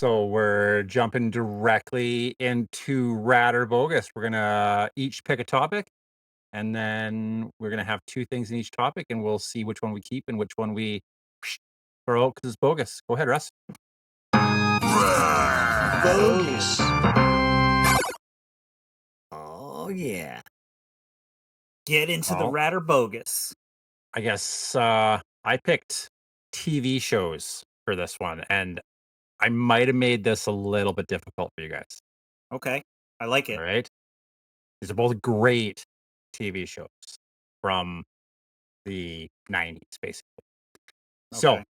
So we're jumping directly into Rad or Bogus. We're gonna each pick a topic, and then we're gonna have two things in each topic, and we'll see which one we keep and which one we throw out because it's bogus. Go ahead, Russ. Bogus. Oh, yeah. Get into the Well, rat or bogus. I guess I picked TV shows for this one, and I might have made this a little bit difficult for you guys. Okay. I like All it. right, these are both great TV shows from the '90s, basically. So, Okay.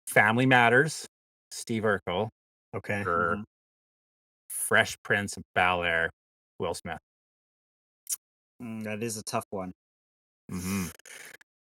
Family Matters, Steve Urkel, Okay. or Fresh Prince of Bel-Air, Will Smith. That is a tough one. Mhm.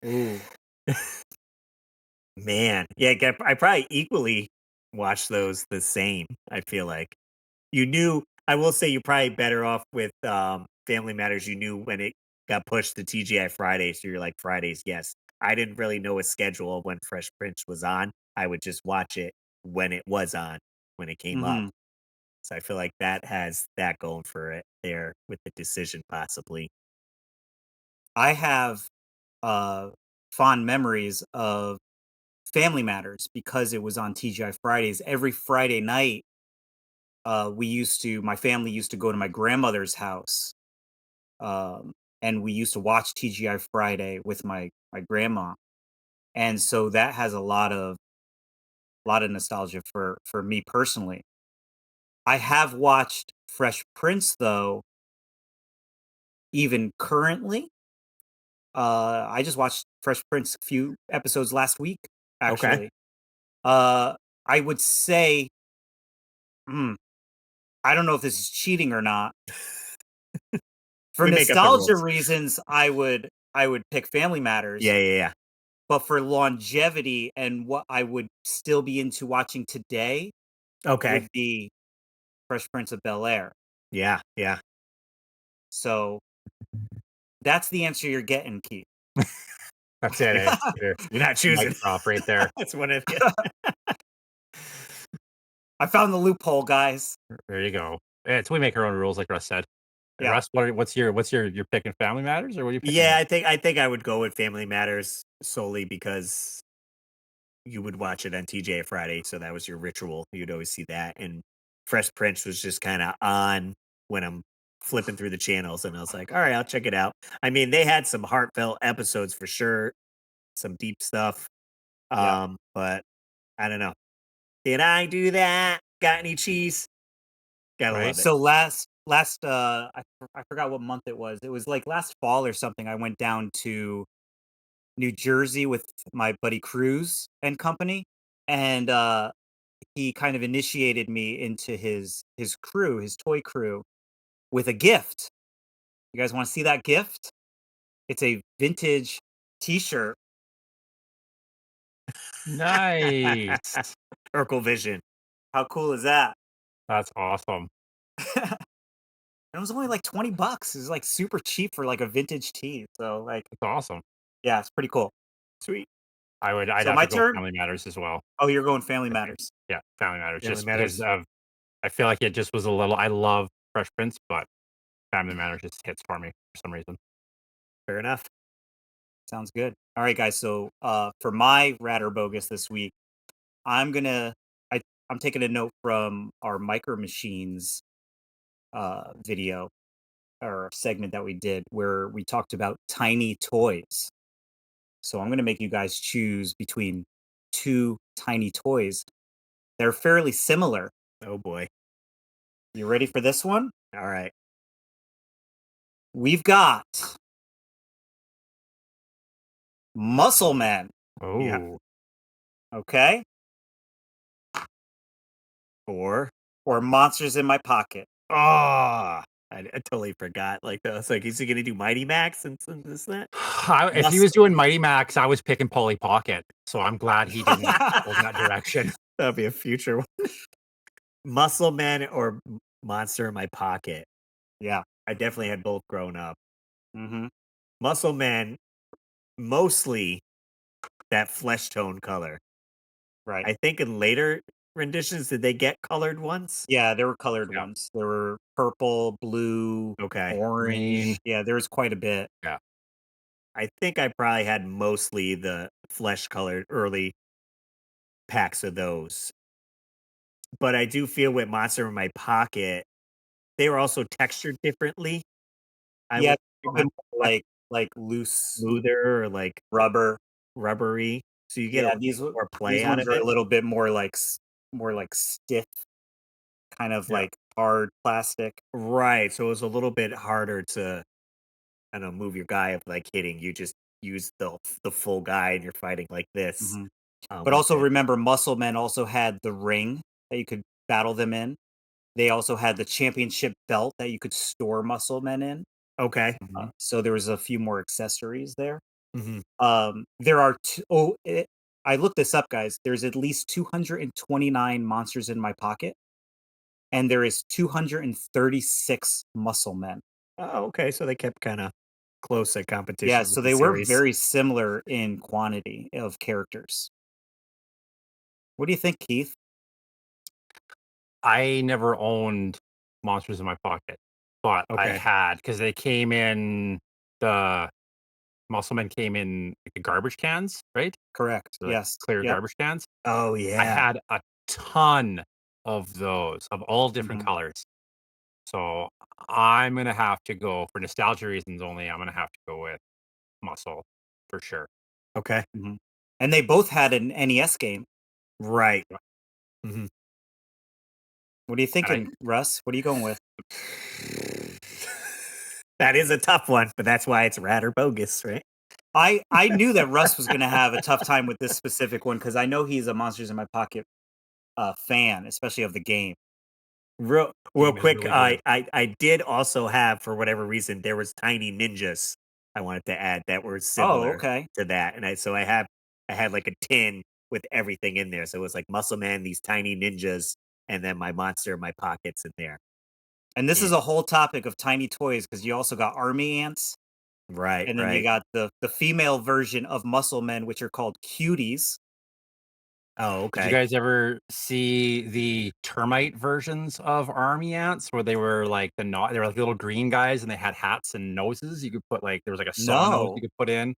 Ooh. Man. Yeah, I probably equally watched those the same, I feel like. I will say you're probably better off with Family Matters. You knew when it got pushed to TGI Friday, so you're like Fridays, yes. I didn't really know a schedule of when Fresh Prince was on. I would just watch it when it was on, when it came up. hmm So I feel like that has that going for it there with the decision possibly. I have uh fond memories of Family Matters because it was on TGI Fridays. Every Friday night, my family used to go to my grandmother's house. And we used to watch TGI Friday with my grandma. And so that has a lot of nostalgia for me personally. I have watched Fresh Prince though, even currently. I just watched Fresh Prince a few episodes last week, Okay. actually. I would say, hmm, I don't know if this is cheating or not. For We make up the nostalgia rules. reasons, I would pick Family Matters, Yeah, yeah, yeah. but for longevity and what I would still be into watching today Okay. would be Fresh Prince of Bel-Air. Yeah, yeah. So that's the answer you're getting, Keith. That's it. It's You're not mic choosing. drop right there. That's one of you. I found the loophole, guys. There you go. Yeah, it's we make our own rules, like Russ said. Yeah. Russ, what's your you're picking Family Matters, or what are you picking Yeah, here? I think I would go with Family Matters solely because you would watch it on TJ Friday, so that was your ritual. You'd always see that, and Fresh Prince was just kind of on when I'm flipping through the channels, and I was like, all right, I'll check it out. I mean, they had some heartfelt episodes for sure, some deep stuff. Yeah. But I don't know. Did I do that? Got any cheese? Gotta Right? love it. So I forgot what month it was. It was like last fall or something. I went down to New Jersey with my buddy Cruz and company, and he kind of initiated me into his crew, his toy crew, with a gift. You guys want to see that gift? It's a vintage T-shirt. Nice. Urkel Vision. How cool is that? That's awesome. It was only like $20. It was like super cheap for like a vintage tee. So like, That's awesome. yeah, it's pretty cool. Sweet. I'd So have my to go turn. Family Matters as well. Oh, you're going Family I think. Matters. Yeah, Family Matters, Family just because Matters. of I feel like it just was a little I love Fresh Prince, but Family Matters just hits for me for some reason. Fair enough. Sounds good. All right, guys. So for my rat or bogus this week, I'm gonna I I'm taking a note from our Micro Machines video or segment that we did where we talked about tiny toys. So I'm gonna make you guys choose between two tiny toys. They're fairly similar. Oh boy. You ready for this one? All right. We've got Muscle Men. Yeah. Oh, Okay, Or or Monsters in My Pocket. I totally forgot. Like I was like, is he gonna do Mighty Max and this and that? if he was doing Mighty Max, I was picking Polly Pocket, so I'm glad he didn't go in that direction. That'll be a future one. Muscle Man or Monster in My Pocket. Yeah. I definitely had both growing up. hmm Muscle Man, mostly that flesh tone color. Right. I think in later renditions? Did they get colored ones? Yeah, there were colored Yeah. ones. There were purple, blue, Okay. Green. orange. Yeah, there was quite a bit. Yeah. I think I probably had mostly the flesh colored early packs of those. But I do feel with Monster in My Pocket, they were also textured differently. I Yeah, would a say little bit more not like loose smoother or like rubber. rubbery, so you get a Yeah, little more play these out ones of are it. a little bit more more like stiff, kind of Yeah. like hard plastic. Right, so it was a little bit harder to, I don't know, move your guy of, like, hitting. You just use the full guy and you're fighting like this, Mhm. But with also it. remember, Muscle Men also had the ring that you could battle them in. They also had the championship belt that you could store Muscle Men in. Okay. Mhm. So there was a few more accessories there. Mhm. There are I looked this up, guys. There's at least 229 monsters in my pocket, and there is 236 Muscle Men. Oh, okay, so they kept kinda close at Yeah, competition with so the they were series. very similar in quantity of characters. What do you think, Keith? I never owned Monsters in My Pocket, but I Okay. had because they came in the Musclemen came in, like, the garbage cans, right? Correct. So, like, Yes. clear Yep. garbage cans. Oh, I yeah. had a ton of those, of all different Mhm, colors. So, I'm gonna have to go for nostalgia reasons only, I'm gonna have to go with Muscle for sure. Okay. mhm. And they both had an NES game. Right. Yeah, Mhm. What are you and I thinking, Russ? What are you going with? That is a tough one, but that's why it's rad or bogus, right? I knew that Russ was gonna have a tough time with this specific one because I know he's a Monsters in My Pocket fan, especially of the game. Real game is quick, really good. I did also have, for whatever reason, there was tiny ninjas I wanted to add that were Oh, similar okay. to that, and I had like a tin with everything in there. So it was like Muscle Man, these tiny ninjas, and then my monster in my pockets in there. And this Yeah. is a whole topic of tiny toys because you also got army ants, Right, and then you right. got the female version of muscle men, which are called cuties. Oh, Did you okay. guys ever see the termite versions of army ants where they were like they were like little green guys and they had hats and noses? You could put like there was like a saw nose you No. could put in.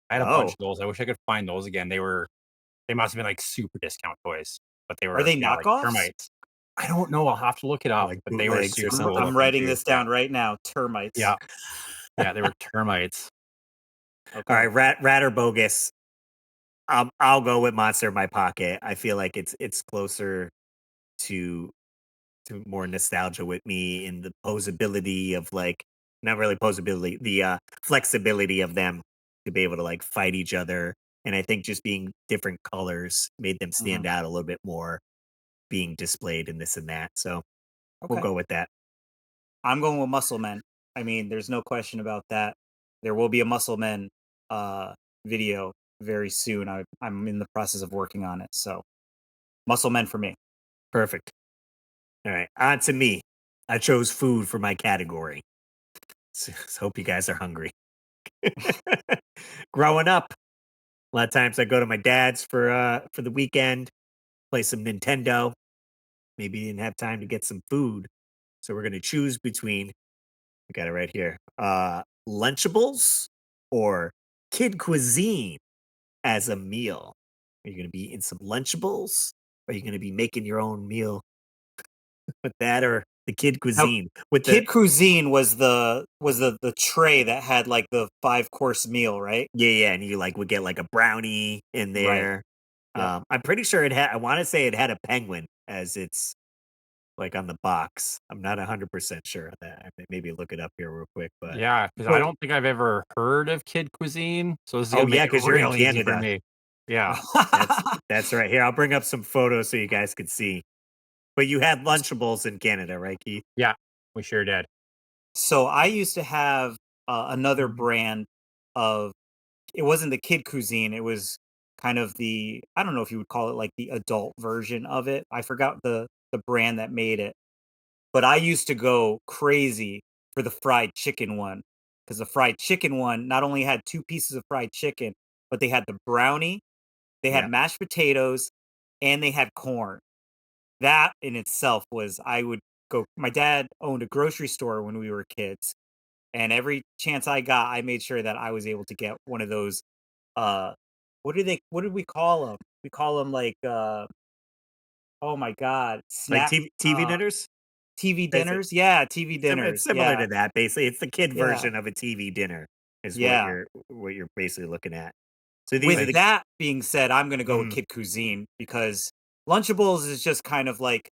I had a bunch Oh, of those. I wish I could find those again. They must have been like super discount toys, but they are were they yeah, like knockoffs? termites. I don't know. I'll have to look it Or up, like but they were bootlegs or super I'm cool something. I'm looking writing too. this Yeah. down right now. Termites. Yeah. Yeah, they were termites. All right, Okay. rat or bogus. I'll go with monster in my pocket. I feel like it's closer to more nostalgia with me in the posability of, like, not really posability, the flexibility of them to be able to like fight each other. And I think just being different colors made them Mhm. stand out a little bit more being displayed in this and that. So we'll Okay. go with that. I'm going with Muscle Men. I mean, there's no question about that. There will be a Muscle Men video very soon. I'm in the process of working on it. So Muscle Men for me. Perfect. All right. On to me. I chose food for my category. So hope you guys are hungry. Growing up, a lot of times I go to my dad's for the weekend, play some Nintendo. Maybe he didn't have time to get some food. So we're gonna choose between, I got it right here. Lunchables or kid cuisine as a meal. Are you gonna be eating some Lunchables? Or are you gonna be making your own meal with that or the kid Now, cuisine with the Kid Cuisine was the tray that had like the 5 course meal, right? yeah, yeah, and you like would get like a brownie in Right. there. Yep. I'm pretty sure it had, I want to say it had a penguin as its like on the box. I'm not 100% sure of that. I may maybe look it up here real quick, but Yeah, because I so don't think I've ever heard of kid cuisine, so this is oh gonna make yeah, it because you're in real easy for Canada. me. Yeah. That's that's right. Here, I'll bring up some photos so you guys could see. But you had Lunchables in Canada, right, Keith? Yeah, we sure did. So I used to have another Mhm. brand of it wasn't the Kid Cuisine. It was kind of I don't know if you would call it like the adult version of it. I forgot the brand that made it. But I used to go crazy for the fried chicken one because the fried chicken one not only had 2 pieces of fried chicken, but they had the brownie, they had Yeah. mashed potatoes, and they had corn. that in itself was I would go my dad owned a grocery store when we were kids, and every chance I got, I made sure that I was able to get one of those, uh, what did we call them? We call them like, oh my god, Like snack TV dinners? TV Basic dinners? Yeah, TV It's dinners, similar yeah, to that, basically. It's the kid yeah, version of a TV dinner is yeah. what you're basically looking at. So these are With the that being said, I'm gonna go with mm, Kid Cuisine because Lunchables is just kind of like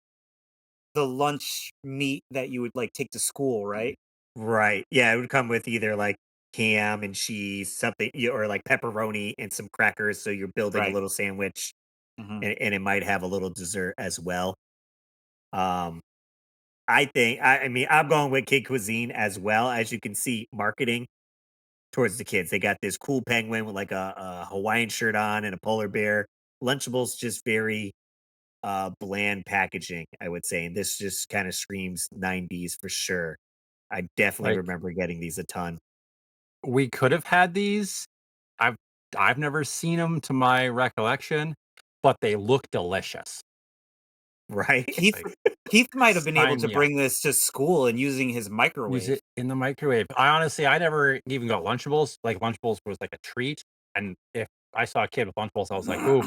the lunch meat that you would, like, take to school, right? right. Yeah, it would come with either, like, ham and cheese, something or, like, pepperoni and some crackers, so you're building a Right, little sandwich, mhm. and it might have a little dessert as well. Um, I mean, I'm going with kid cuisine as well. As you can see, marketing towards the kids. They got this cool penguin with, like, a Hawaiian shirt on and a polar bear. Lunchables just very, bland packaging, I would say, and this just kinda screams '90s for sure. I definitely Like, remember getting these a ton, we could have had these. I've I've never seen them to my recollection, but they look delicious. right? Keith Like, Keith might have been able sign to me up. bring this to school and using his Use microwave. it in the microwave. I never even got Lunchables. Like, Lunchables was like a treat, and if I saw a kid with Lunchables, I was like, "Ooh,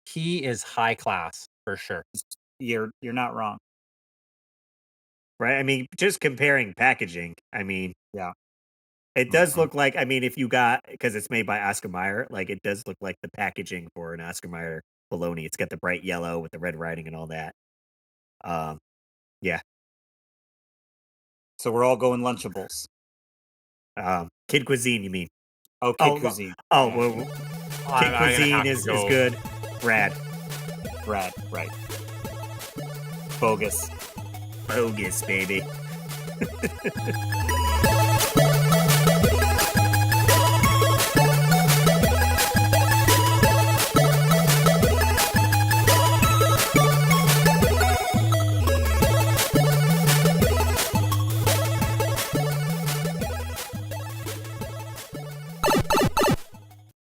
he is high class for sure." You're not wrong. Right? I mean, just comparing packaging, I mean, Yeah, it does mhm. look like I mean, if you got because it's made by Oscar Mayer, like, it does look like the packaging for an Oscar Mayer bologna. It's got the bright yellow with the red writing and all that. Um, yeah. So we're all going Lunchables. Kid cuisine, you mean? Oh, Kid Oh, Cuisine. Yeah, well, kid I'm gonna cuisine have to is go. good. Rad. Brad, right. Bogus. Bogus, baby.